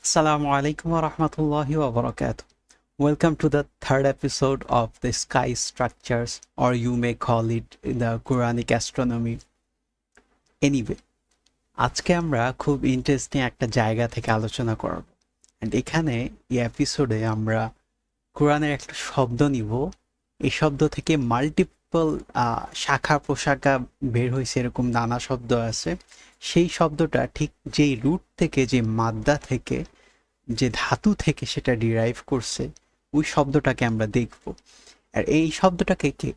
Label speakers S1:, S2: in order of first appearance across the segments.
S1: Assalamu alaikum wa rahmatullahi wa barakatuh. Welcome to the third episode of the Sky Structures, or you may call it the Quranic Astronomy. Anyway, আজকে আমরা খুব interesting একটা জায়গা থেকে আলোচনা করব। And এখানে এই এপিসোডে আমরা কোরআনের একটা শব্দ নিব। এই শব্দ থেকে মাল্টিপল শাখা প্রশাখা বের হয়েছে, এরকম নানা শব্দ আছে। সেই শব্দটা ঠিক যেই রুট থেকে, যে মাদ্দা থেকে, যে ধাতু থেকে সেটা ডিরাইভ করছে, ওই শব্দটাকে আমরা দেখব। আর এই শব্দটাকে কে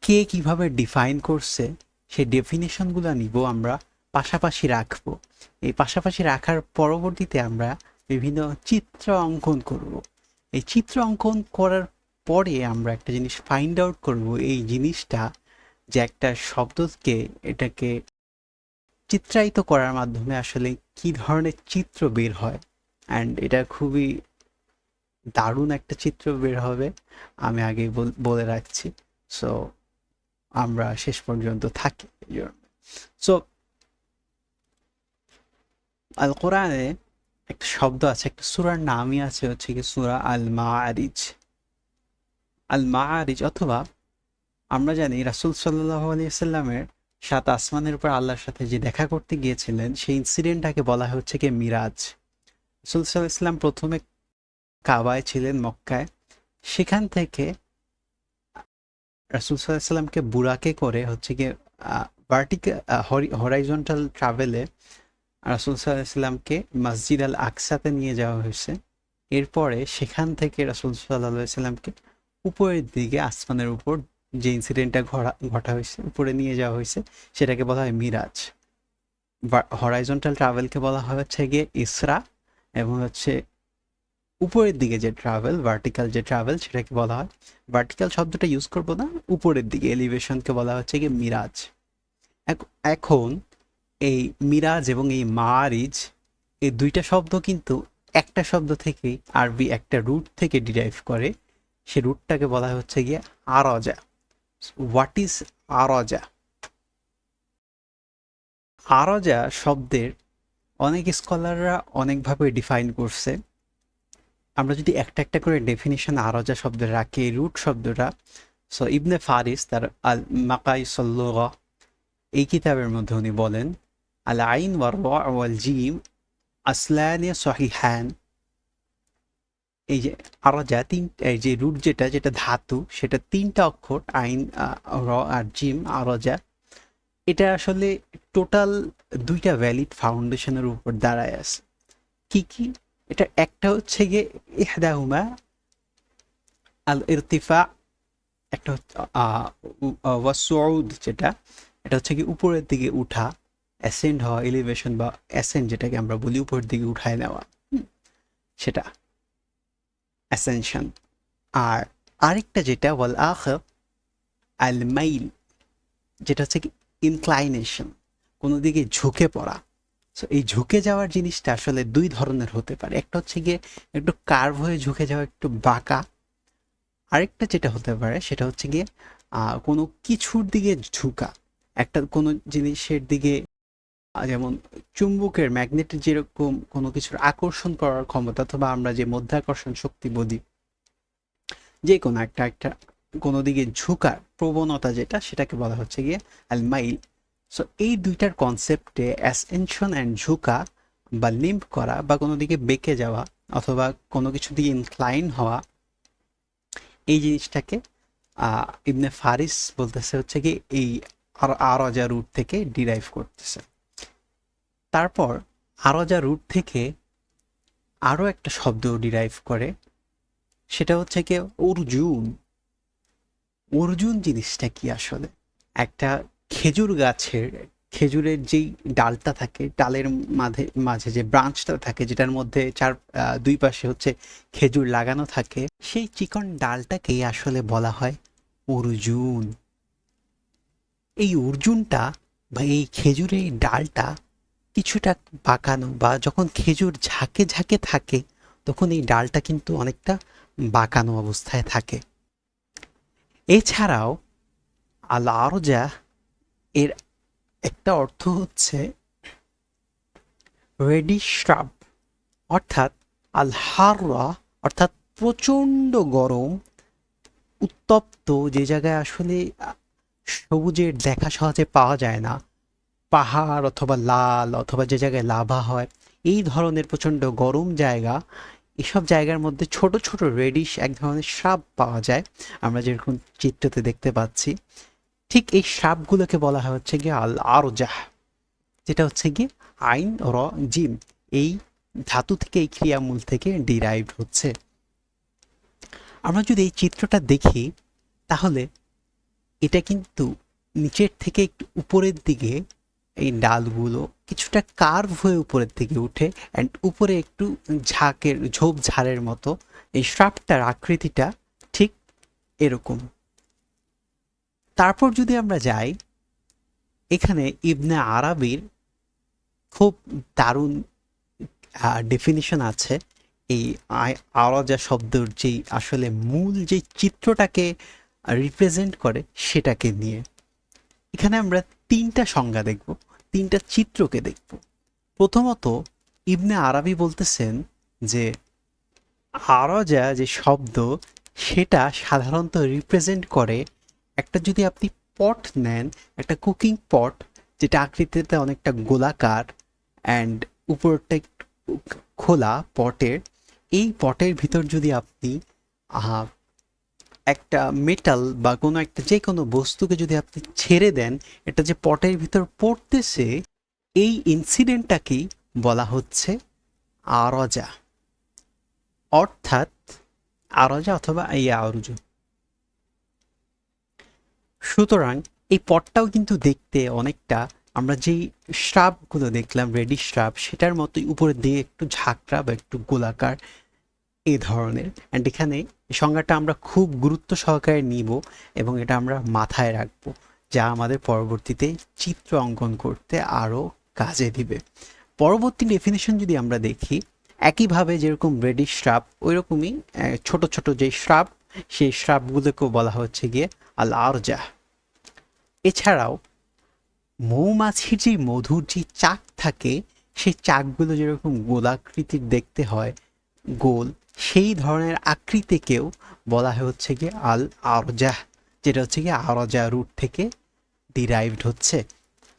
S1: কে কিভাবে ডিফাইন করছে সেই ডেফিনেশনগুলো নিব, আমরা পাশাপাশি রাখবো। এই পাশাপাশি রাখার পরবর্তীতে আমরা বিভিন্ন চিত্র অঙ্কন করব। এই চিত্র অঙ্কন করার পরে আমরা একটা জিনিস ফাইন্ড আউট করব, এই জিনিসটা যে একটা শব্দকে এটাকে চিত্রায়িত করার মাধ্যমে আসলে কি ধরনের চিত্র বের হয়। অ্যান্ড এটা খুবই দারুণ একটা চিত্র বের হবে, আমি আগেই বলে রাখছি। সো আমরা শেষ পর্যন্ত থাকি। সো আল কোরআনে একটা শব্দ আছে, একটা সূরার নামই আছে, হচ্ছে কি সূরা আল মাআরিজ। আল মাআরিজ, অথবা আমরা জানি রাসূল সাল্লাল্লাহু আলাইহি সাল্লামের সাত আসমানের উপর আল্লাহর সাথে যে দেখা করতে গিয়েছিলেন, সেই ইনসিডেন্টটাকে বলা হচ্ছে কি মিরাজ। রাসূল সাল্লাল্লাহু আলাইহি সাল্লাম প্রথমে কাবায় ছিলেন, মক্কায়। সেখান থেকে রাসূল সাল্লাল্লাহু আলাইহি সাল্লামকে বুরাকে করে হচ্ছে গিয়ে ভার্টিক্যাল হরাইজন্টাল ট্রাভেলে রাসূল সাল্লাল্লাহু আলাইহি সাল্লামকে মসজিদ আল আকসাতে নিয়ে যাওয়া হয়েছে। এরপরে সেখান থেকে রাসূল সাল্লাল্লাহু আলাইহি সাল্লামকে উপরের দিকে, আসমানের উপর যে ইনসিডেন্টটা ঘটা হয়েছে, উপরে নিয়ে যাওয়া হয়েছে, সেটাকে বলা হয় মিরাজ। হরাইজন্টাল ট্রাভেলকে বলা হয় হচ্ছে গিয়ে ইসরা, এবং হচ্ছে উপরের দিকে যে ট্রাভেল, ভার্টিক্যাল যে ট্রাভেল, সেটাকে বলা হয়, ভার্টিক্যাল শব্দটা ইউজ করবো না, উপরের দিকে এলিভেশনকে বলা হচ্ছে গিয়ে মিরাজ। এখন এই মিরাজ এবং এই মারিজ, এই দুইটা শব্দ কিন্তু একটা শব্দ থেকেই, আরবি একটা রুট থেকে ডিরাইভ করে। সে রুটটাকে বলা হচ্ছে গিয়ে আরজা। হোয়াট ইজ আরজা? আরজা শব্দের অনেক স্কলাররা অনেকভাবে ডিফাইন করছে। আমরা যদি একটা একটা করে ডেফিনিশন আরজা শব্দের রাখি, এই রুট শব্দটা, সো ইবনে ফারিস তার আল মাকাইসুল্লুগা এই কিতাবের মধ্যে উনি বলেন, আল আইন ওয়ার রা ওয়াল জিম আসলানি সহিহান। এই যে আরজা এই যে রুট যেটা যেটা ধাতু, সেটা তিনটা অক্ষর, আইন, র আর জিম, আরজা। এটা আসলে টোটাল দুইটা ভ্যালিড ফাউন্ডেশনের উপর দাঁড়ায় আছে। কি কি? এটা একটা হচ্ছে গিয়ে ইহদাহুমা আল ইরতিফা, একটা হচ্ছে ওয়াসউদ, যেটা এটা হচ্ছে কি উপরের দিকে উঠা, অ্যাসেন্ড হওয়া, এলিভেশন বা অ্যাসেন্ড যেটাকে আমরা বলি, উপরের দিকে উঠায় নেওয়া, সেটা অ্যাসেনশন। আর আরেকটা যেটা ওয়াল আখির আল মাইল, যেটা হচ্ছে কি ইনক্লাইনেশন, কোনো দিকে ঝুঁকে পড়া। সো এই ঝুঁকে যাওয়ার জিনিসটা আসলে দুই ধরনের হতে পারে। একটা হচ্ছে গিয়ে একটু কার্ভ হয়ে ঝুঁকে যাওয়া, একটু বাঁকা। আরেকটা যেটা হতে পারে সেটা হচ্ছে গিয়ে কোনো কিছুর দিকে ঝুঁকা, একটা কোনো জিনিসের দিকে, যেমন চুম্বকের, ম্যাগনেটের যেরকম কোনো কিছুর আকর্ষণ করার ক্ষমতা, অথবা আমরা যে মধ্যাকর্ষণ শক্তি বলি, যে কোনো একটা একটা কোনো দিকে ঝুঁকার প্রবণতা যেটা, সেটাকে বলা হচ্ছে গিয়ে আল মাইল। সো এই দুইটার কনসেপ্টে অ্যাসেনশন অ্যান্ড ঝুঁকা বা লিম্প করা, বা কোনো দিকে বেঁকে যাওয়া, অথবা কোনো কিছু দিকে ইনক্লাইন হওয়া, এই জিনিসটাকে ইবনে ফারিস বলতেছে হচ্ছে কি এই আরজা রুট থেকে ডিরাইভ করতেছে। তারপর আরজা রুট থেকে আরও একটা শব্দ ডিরাইভ করে, সেটা হচ্ছে কি অর্জুন। অর্জুন জিনিসটা কি আসলে? একটা খেজুর গাছের, খেজুরের যেই ডালটা থাকে, ডালের মাঝে মাঝে যে ব্রাঞ্চটা থাকে, যেটার মধ্যে দুই পাশে হচ্ছে খেজুর লাগানো থাকে, সেই চিকন ডালটাকেই আসলে বলা হয় অর্জুন। এই অর্জুনটা বা এই খেজুরের ডালটা কিছুটা বাঁকানো, বা যখন খেজুর ঝাঁকে ঝাঁকে থাকে, তখন এই ডালটা কিন্তু অনেকটা বাঁকানো অবস্থায় থাকে। এছাড়াও আল আরজা এর একটা অর্থ হচ্ছে রেডি শ্রাব, অর্থাৎ আল হাররা অর্থাৎ প্রচণ্ড গরম, উত্তপ্ত, যে জায়গায় আসলে সবুজের দেখা সহজে পাওয়া যায় না, পাহাড় অথবা লাল অথবা যে জায়গায় লাভা হয়, এই ধরনের প্রচণ্ড গরম জায়গা, এসব জায়গার মধ্যে ছোট ছোট রেডিশ এক ধরনের সাপ পাওয়া যায়, আমরা যেরকম চিত্রতে দেখতে পাচ্ছি। ঠিক এই সাপগুলোকে বলা হয় হচ্ছে গিয়ে আল আরজাহ, যেটা হচ্ছে গিয়ে আইন র জিম, এই ধাতু থেকে, এই ক্রিয়ামূল থেকে ডিরাইভড হচ্ছে। আমরা যদি এই চিত্রটা দেখি তাহলে এটা কিন্তু নিচের থেকে একটু উপরের দিকে, এই ডালগুলো কিছুটা কার্ভ হয়ে উপরের দিকে উঠে, অ্যান্ড উপরে একটু ঝোপঝাড়ের মতো, এই শ্রাপটার আকৃতিটা ঠিক এরকম। তারপর যদি আমরা যাই, এখানে ইবনে আরাবির খুব দারুণ ডেফিনিশন আছে এই আরজা শব্দের যেই আসলে মূল যে চিত্রটাকে রিপ্রেজেন্ট করে সেটাকে নিয়ে। এখানে আমরা তিনটা সংজ্ঞা দেখব, তিনটা চিত্রকে দেখব। প্রথমত ইবনে আরাবি বলতেছেন যে আরজা যে শব্দ, সেটা সাধারণত রিপ্রেজেন্ট করে একটা, যদি আপনি পট নেন, একটা কুকিং পট যেটা আকৃতিতে অনেকটা গোলাকার অ্যান্ড উপরটা একটু খোলা পটের, এই পটের ভিতর যদি আপনি একটা মেটাল বা কোনো একটা যে কোনো বস্তুকে যদি আপনি ছেড়ে দেন, এটা যে পটের ভিতর পড়তেছে, এই ইনসিডেন্টটাকেই বলা হচ্ছে আরজা, অর্থাৎ আরজা অথবা এই আরজু। সুতরাং এই পটটাও কিন্তু দেখতে অনেকটা আমরা যেই শ্রাবগুলো দেখলাম, রেডি শ্রাব, সেটার মতোই উপরের দিকে একটু ঝাঁকড়া বা একটু গোলাকার এই ধরনের। অ্যান্ড এখানে এই সংজ্ঞাটা আমরা খুব গুরুত্ব সহকারে নিব এবং এটা আমরা মাথায় রাখবো, যা আমাদের পরবর্তীতে চিত্র অঙ্কন করতে আরও কাজে দিবে। পরবর্তী ডেফিনেশন যদি আমরা দেখি, একইভাবে যেরকম রেডি শ্রাব, ওই রকমই ছোট ছোট যে শ্রাব, সেই শ্রাবগুলোকেও বলা হচ্ছে গিয়ে আল আরজা। এছাড়াও মৌমাছির যে মধুর যে চাক থাকে, সেই চাকগুলো যেরকম গোলাকৃতির দেখতে হয়, গোল, সেই ধরনের আকৃতিকেও বলা হচ্ছে গিয়ে আল আরজাহ, যেটা হচ্ছে গিয়ে আরজা রুট থেকে ডিরাইভড হচ্ছে।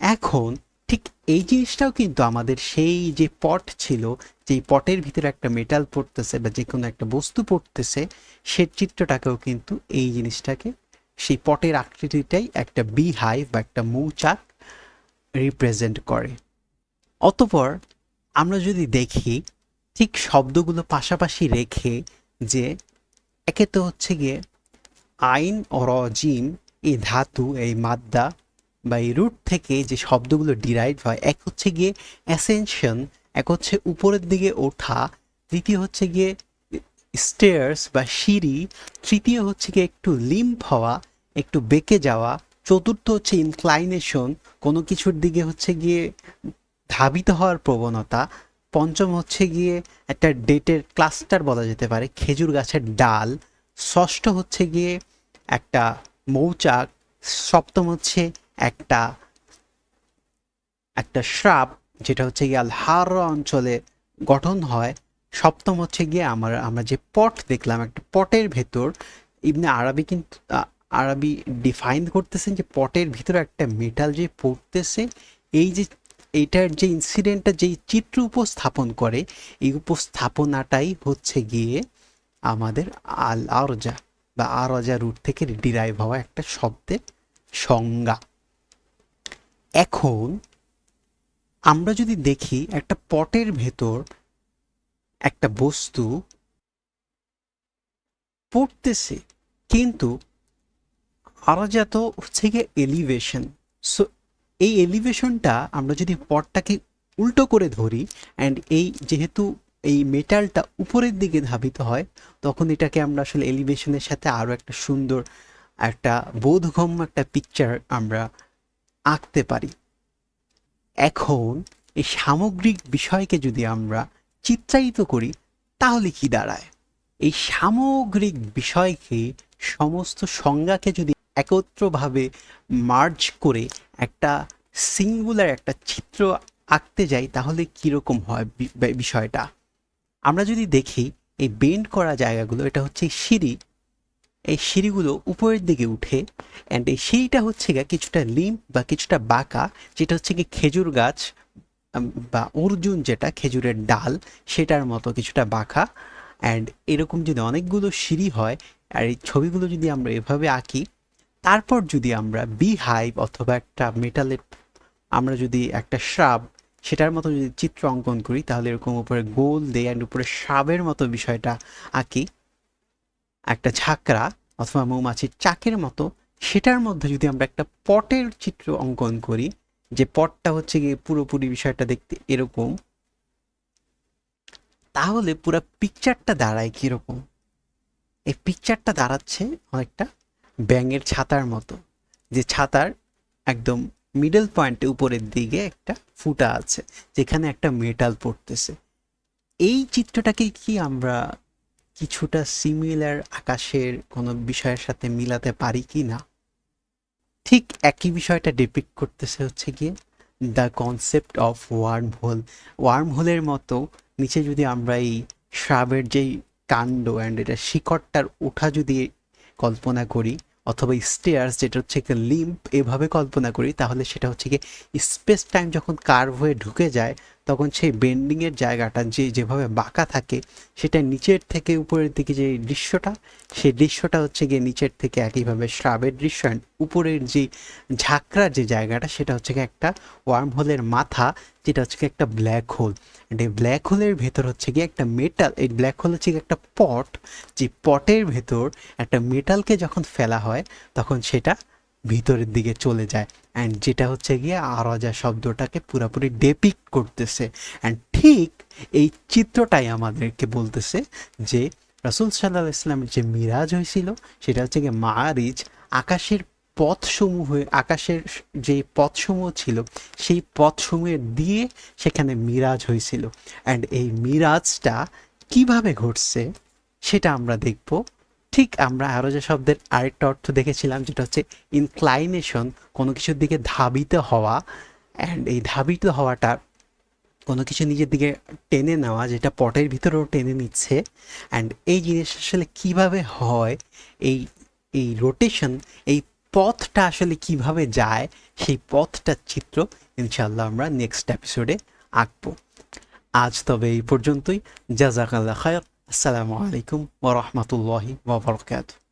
S1: এখন ঠিক এই জিনিসটাও কিন্তু আমাদের সেই যে পট ছিল, যেই পটের ভিতরে একটা মেটাল পড়তেছে বা যে কোনো একটা বস্তু পড়তেছে, সে চিত্রটাকেও কিন্তু এই জিনিসটাকে, সেই পটের আকৃতিটাই একটা বি হাইভ বা একটা মৌচাক রিপ্রেজেন্ট করে। অতঃপর আমরা যদি দেখি ঠিক শব্দগুলো পাশাপাশি রেখে, যে একে তো হচ্ছে গিয়ে আইন ও জিম, এই ধাতু, এই মাদ্দা বা এই রুট থেকে যে শব্দগুলো ডিরাইভ হয়, এক হচ্ছে গিয়ে অ্যাসেনশন, এক হচ্ছে উপরের দিকে ওঠা, তৃতীয় হচ্ছে গিয়ে স্টেয়ার্স বা সিঁড়ি, তৃতীয় হচ্ছে গিয়ে একটু লিম্প হওয়া, একটু বেঁকে যাওয়া, চতুর্থ হচ্ছে ইনক্লাইনেশন, কোনো কিছুর দিকে হচ্ছে গিয়ে ধাবিত হওয়ার প্রবণতা, পঞ্চম হচ্ছে গিয়ে একটা ডেটের ক্লাস্টার বলা যেতে পারে, খেজুর গাছের ডাল, ষষ্ঠ হচ্ছে গিয়ে একটা মৌচাক, সপ্তম হচ্ছে একটা একটা শ্রাব, যেটা হচ্ছে গিয়ে আল হার অঞ্চলে গঠন হয়, সপ্তম হচ্ছে গিয়ে আমরা যে পট দেখলাম, একটা পটের ভেতর, ইবনে আরবি কিন্তু আরবি ডিফাইন করতেছেন যে পটের ভিতরে একটা মেটাল যে পড়তেছে, এই যে এইটার যে ইনসিডেন্টটা যেই চিত্র উপস্থাপন করে, এই উপস্থাপনাটাই হচ্ছে গিয়ে আমাদের আল আরজা বা আরজা রুট থেকে ডিরাইভ হওয়া একটা শব্দের সংজ্ঞা। এখন আমরা যদি দেখি একটা পটের ভেতর একটা বস্তু পড়তেছে, কিন্তু আরজা তো হচ্ছে গিয়ে এলিভেশন। সো এই এলিভেশনটা আমরা যদি পটটাকে উল্টো করে ধরি, অ্যান্ড এই যেহেতু এই মেটালটা উপরের দিকে ধাবিত হয়, তখন এটাকে আমরা আসলে এলিভেশনের সাথে আরও একটা সুন্দর, একটা বোধগম্য একটা পিকচার আমরা আঁকতে পারি। এখন এই সামগ্রিক বিষয়কে যদি আমরা চিত্রায়িত করি, তাহলে কি দাঁড়ায়? এই সামগ্রিক বিষয়কে, সমস্ত সংজ্ঞাকে যদি একত্রভাবে মার্জ করে একটা সিঙ্গুলার একটা চিত্র আঁকতে যাই, তাহলে কীরকম হয় বিষয়টা? আমরা যদি দেখি এই বেন্ড করা জায়গাগুলো, এটা হচ্ছে সিঁড়ি, এই সিঁড়িগুলো উপরের দিকে উঠে, অ্যান্ড এই সিঁড়িটা হচ্ছে গিয়ে কিছুটা লিম্প বা কিছুটা বাঁকা, যেটা হচ্ছে কি খেজুর গাছ বা অর্জুন, যেটা খেজুরের ডাল, সেটার মতো কিছুটা বাঁকা। অ্যান্ড এরকম যদি অনেকগুলো সিঁড়ি হয় আর এই ছবিগুলো যদি আমরা এভাবে আঁকি, তারপর যদি আমরা বি হাইভ অথবা একটা মেটালের, আমরা যদি একটা শ্রাব সেটার মতো যদি চিত্র অঙ্কন করি, তাহলে এরকম উপরে গোল দিয়ে অ্যান্ড উপরে শ্রাবের মতো বিষয়টা আঁকি, একটা ঝাঁকড়া অথবা মৌমাছির চাকের মতো, সেটার মধ্যে যদি আমরা একটা পটের চিত্র অঙ্কন করি, যে পটটা হচ্ছে গিয়ে পুরোপুরি বিষয়টা দেখতে এরকম, তাহলে পুরো পিকচারটা দাঁড়ায় কিরকম? এই পিকচারটা দাঁড়াচ্ছে অনেকটা ব্যাঙের ছাতার মতো, যে ছাতার একদম মিডল পয়েন্টে উপরের দিকে একটা ফুটা আছে, যেখানে একটা মেটাল পড়তেছে। এই চিত্রটাকে কি আমরা কিছুটা সিমিলার আকাশের কোনো বিষয়ের সাথে মিলাতে পারি কি না? ঠিক একই বিষয়টা ডিপিক্ট করতেছে হচ্ছে গিয়ে the concept of wormhole. ওয়ার্ম হোলের মতো নিচে যদি আমরা এই শ্রাবের যেই কাণ্ড অ্যান্ড এটা শিকড়টার ওঠা যদি কল্পনা করি, অথবা স্টেয়ার্স যেটা হচ্ছে একটা লিম্প এভাবে কল্পনা করি, তাহলে সেটা হচ্ছে কি স্পেস টাইম যখন কার্ভ হয়ে ঢুকে যায়, তখন সেই বেন্ডিংয়ের জায়গাটা যেভাবে বাঁকা থাকে, সেটা নিচের থেকে উপরের দিকে যে দৃশ্যটা, সেই দৃশ্যটা হচ্ছে গিয়ে নিচের থেকে একইভাবে শ্রাবের দৃশ্য, and উপরের যে ঝাঁকড়ার যে জায়গাটা, সেটা হচ্ছে গিয়ে একটা ওয়ার্ম হোলের মাথা, যেটা হচ্ছে গিয়ে একটা ব্ল্যাক হোল। অ্যান্ড এই ব্ল্যাক হোলের ভেতর হচ্ছে গিয়ে একটা মেটাল, এই ব্ল্যাক হোল হচ্ছে গিয়ে একটা পট, যে পটের ভেতর একটা মেটালকে যখন ফেলা হয়, তখন সেটা ভিতরের দিকে চলে যায়, অ্যান্ড যেটা হচ্ছে গিয়ে আরজা শব্দটাকে পুরোপুরি ডেপিক্ট করতেছে। অ্যান্ড ঠিক এই চিত্রটাই আমাদেরকে বলতেছে যে রাসূল সাল্লাল্লাহু আলাইহি ওয়াসাল্লামের যে মিরাজ হয়েছিল, সেটা হচ্ছে গিয়ে মাআরিজ, আকাশের পথসমূহ, আকাশের যে পথসমূহ ছিল, সেই পথসমূহের দিয়ে সেখানে মিরাজ হয়েছিল। অ্যান্ড এই মিরাজটা কিভাবে ঘটছে সেটা আমরা দেখব। ঠিক আমরা আরজা শব্দের আরেকটা অর্থ দেখেছিলাম, যেটা হচ্ছে ইনক্লাইনেশন, কোনো কিছুর দিকে ধাবিত হওয়া। অ্যান্ড এই ধাবিত হওয়াটা কোনো কিছু নিজের দিকে টেনে নেওয়া, যেটা পটের ভিতরেও টেনে নিচ্ছে। অ্যান্ড এই জিনিস আসলে কিভাবে হয়, এই এই রোটেশন, এই পথটা আসলে কিভাবে যায়, সেই পথটার চিত্র ইনশাল্লাহ আমরা নেক্সট এপিসোডে আঁকবো। আজ তবে এই পর্যন্তই। জাযাকাল্লাহ খায়র। আসসালামু আলাইকুম ওয়া রাহমাতুল্লাহি ওয়া বারাকাতুহু।